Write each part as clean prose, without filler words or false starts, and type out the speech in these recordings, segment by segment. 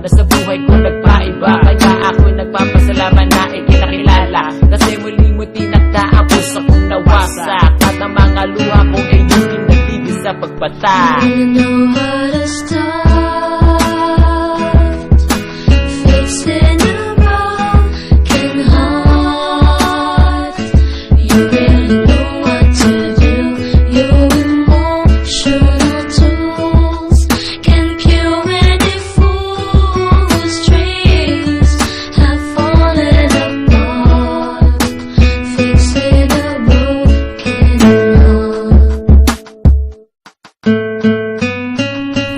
na sa buhay ko nagpaiba. Kaya ako'y nagpapasalamat na ikinakilala, kasi muli mo tinakda ang puso kong nawasak, at ang mga luha ko ay hindi nagbibig sa pagbata. You know how to start fixing a broken heart. You really know what to do. Your emotional tools can cure any fool's dreams have fallen apart. Fixing a broken heart.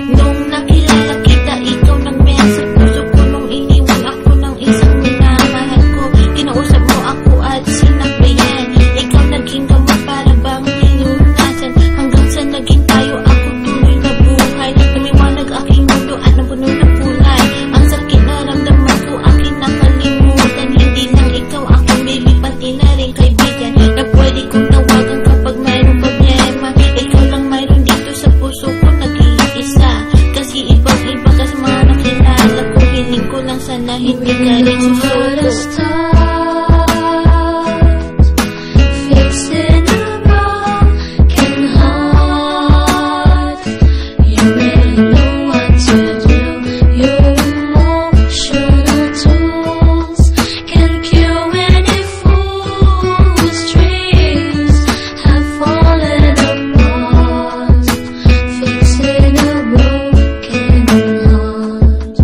Nung nakilala kita, ikaw nang meya sa puso ko. Nung iniwan ako ng isang minamahal ko, kinausap mo ako at sinabayan. Ikaw naging gamot para bang nilunasan, hanggang sa naging tayo ako tuloy na buhay. Lumiwanag aking mundo at napuno ng kulay. Ang sakit na ramdaman ko aking nakalimutan. Hindi lang ikaw aking lilipati na rin kaibigan, na pwede kong tawagan kapag mayroong problema. Ikaw lang mayroon dito sa puso ko, nag-iisa. Kasi ibang-iba ka sa mga nakilala ko. Hiling ko lang sana hindi ka rin susuko. Fixing a broken heart. You really know what to do. Your emotional tools can cure any fool's dreams have fallen apart. Fixing a broken heart.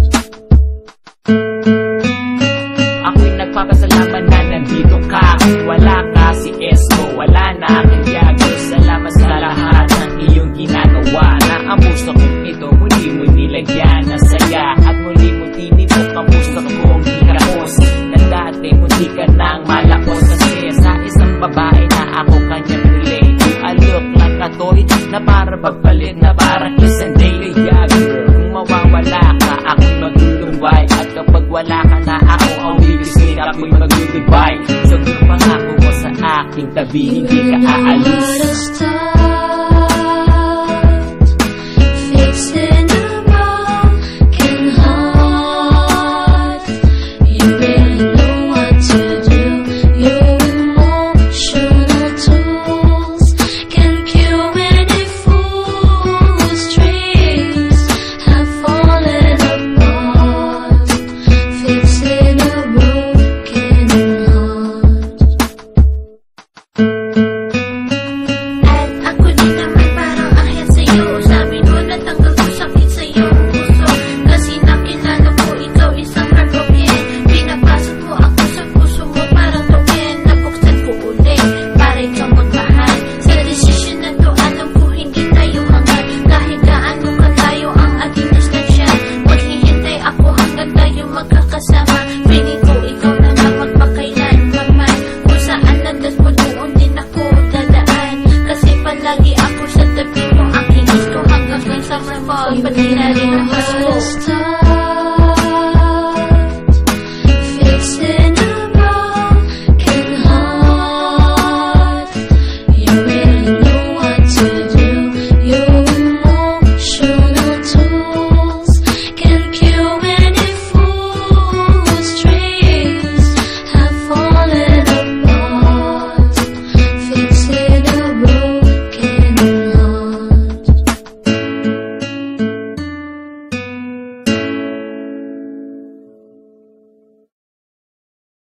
Ako'y nagpapasalamat na nandito ka. Wala ka si Esco, wala na aking Yago. Salamat sa lahat ng iyong ginagawa, na ang puso kong ito muli mo nilagyan ng saya, at muli mo tinibok ang puso kong hikapos, na dati muli ka nang malakos. Kasi sa isang babae na ako kanyang relate, I look like a toy na para magpalit, na parang isang daily Yago. Kung mawawala ka, ako'y maglulumbay, at kapag wala ka na ako ang wilisig, ako'y mag-goodbye. So kung pangako mo sa aking tabi, hindi ka aalis.